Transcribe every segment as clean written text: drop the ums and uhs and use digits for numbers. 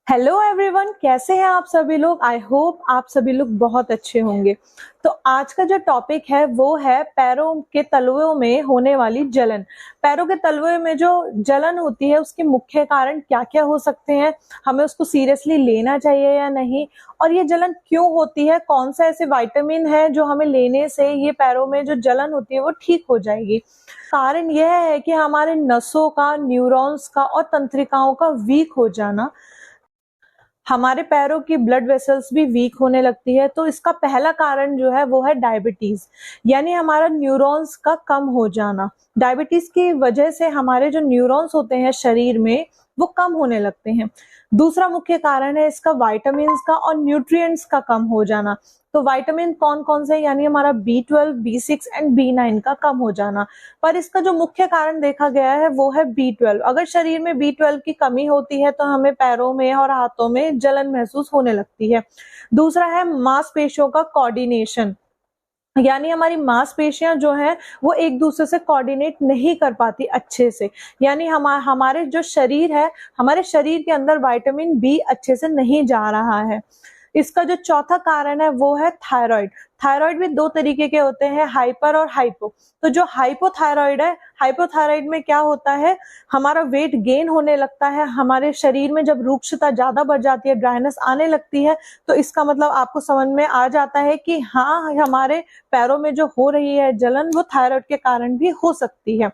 Hello everyone, कैसे हैं आप सभी लोग। आई होप आप सभी लोग बहुत अच्छे होंगे। तो आज का जो टॉपिक है वो है पैरों के तलवों में होने वाली जलन। पैरों के तलवों में जो जलन होती है उसके मुख्य कारण क्या क्या हो सकते हैं, हमें उसको सीरियसली लेना चाहिए या नहीं, और ये जलन क्यों होती है, कौन सा ऐसे विटामिन है जो हमें लेने से ये पैरों में जो जलन होती है वो ठीक हो जाएगी। कारण यह है कि हमारे नसों का, न्यूरॉन्स का और तंत्रिकाओं का वीक हो जाना, हमारे पैरों की ब्लड वेसल्स भी वीक होने लगती है। तो इसका पहला कारण जो है वो है डायबिटीज, यानी हमारा न्यूरॉन्स का कम हो जाना। डायबिटीज की वजह से हमारे जो न्यूरॉन्स होते हैं शरीर में वो कम होने लगते हैं। दूसरा मुख्य कारण है इसका विटामिन्स का और न्यूट्रिएंट्स का कम हो जाना। तो विटामिन कौन कौन से, यानी हमारा B12, B6 एंड B9 का कम हो जाना। पर इसका जो मुख्य कारण देखा गया है वो है B12। अगर शरीर में B12 की कमी होती है तो हमें पैरों में और हाथों में जलन महसूस होने लगती है। दूसरा है मांसपेशियों का कोऑर्डिनेशन, यानी हमारी मांसपेशियां जो हैं वो एक दूसरे से कोऑर्डिनेट नहीं कर पाती अच्छे से, यानी हमारे जो शरीर है, हमारे शरीर के अंदर विटामिन बी अच्छे से नहीं जा रहा है। इसका जो चौथा कारण है वो है थायराइड। थायराइड भी दो तरीके के होते हैं, हाइपर और हाइपो। तो जो हाइपोथायराइड है, हाइपोथायराइड में क्या होता है, हमारा वेट गेन होने लगता है, हमारे शरीर में जब रुक्षता ज्यादा बढ़ जाती है, ड्राइनेस आने लगती है, तो इसका मतलब आपको समझ में आ जाता है कि हाँ, हमारे पैरों में जो हो रही है जलन वो थायराइड के कारण भी हो सकती है।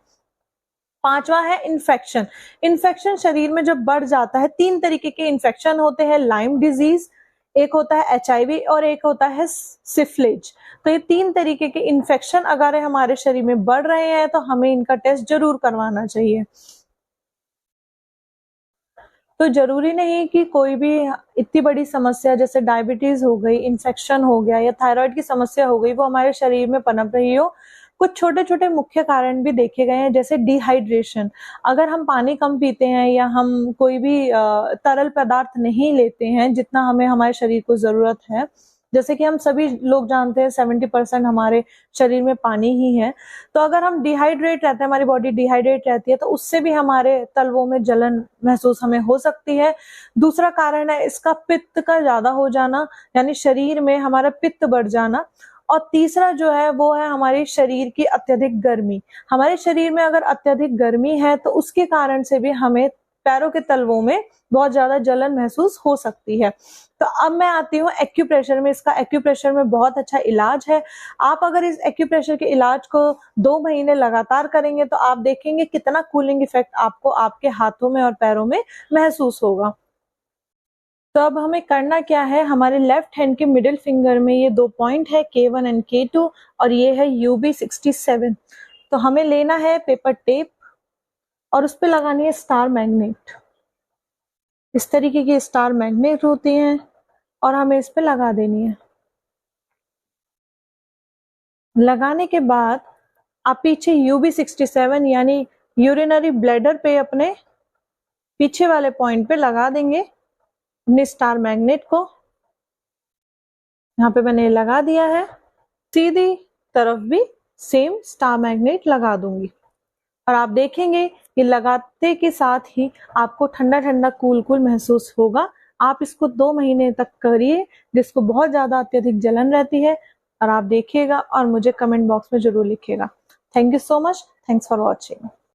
पांचवा है इन्फेक्शन। इन्फेक्शन शरीर में जब बढ़ जाता है, तीन तरीके के इन्फेक्शन होते हैं, लाइम डिजीज, एक होता है HIV और एक होता है सिफिलिस। तो ये तीन तरीके के इन्फेक्शन अगर हमारे शरीर में बढ़ रहे हैं तो हमें इनका टेस्ट जरूर करवाना चाहिए। तो जरूरी नहीं कि कोई भी इतनी बड़ी समस्या जैसे डायबिटीज हो गई, इन्फेक्शन हो गया या थायराइड की समस्या हो गई वो हमारे शरीर में पनप रही हो। कुछ छोटे छोटे मुख्य कारण भी देखे गए हैं, जैसे डिहाइड्रेशन। अगर हम पानी कम पीते हैं या हम कोई भी तरल पदार्थ नहीं लेते हैं जितना हमें हमारे शरीर को जरूरत है, जैसे कि हम सभी लोग जानते हैं 70% हमारे शरीर में पानी ही है। तो अगर हम डिहाइड्रेट रहते हैं, हमारी बॉडी डिहाइड्रेट रहती है, तो उससे भी हमारे तलवों में जलन महसूस हमें हो सकती है। दूसरा कारण है इसका पित्त का ज्यादा हो जाना, यानी शरीर में हमारा पित्त बढ़ जाना। और तीसरा जो है वो है हमारे शरीर की अत्यधिक गर्मी। हमारे शरीर में अगर अत्यधिक गर्मी है तो उसके कारण से भी हमें पैरों के तलवों में बहुत ज्यादा जलन महसूस हो सकती है। तो अब मैं आती हूँ एक्यूप्रेशर में। इसका एक्यूप्रेशर में बहुत अच्छा इलाज है। आप अगर इस एक्यूप्रेशर के इलाज को 2 महीने लगातार करेंगे तो आप देखेंगे कितना कूलिंग इफेक्ट आपको आपके हाथों में और पैरों में महसूस होगा। तो अब हमें करना क्या है, हमारे लेफ्ट हैंड के मिडिल फिंगर में ये 2 पॉइंट है, K1 एंड K2, और ये है UB67। तो हमें लेना है पेपर टेप और उस पर लगानी है स्टार मैग्नेट। इस तरीके की स्टार मैग्नेट होती हैं और हमें इस पे लगा देनी है। लगाने के बाद आप पीछे UB67 यानी यूरिनरी ब्लैडर पे अपने पीछे वाले पॉइंट पे लगा देंगे अपने स्टार मैग्नेट को। यहाँ पे मैंने लगा दिया है। सीधी तरफ भी सेम स्टार मैग्नेट लगा दूंगी और आप देखेंगे कि लगाते के साथ ही आपको ठंडा ठंडा कूल कूल महसूस होगा। आप इसको 2 महीने तक करिए, जिसको बहुत ज्यादा अत्यधिक जलन रहती है, और आप देखिएगा और मुझे कमेंट बॉक्स में जरूर लिखिएगा। Thank you so much. Thanks for watching.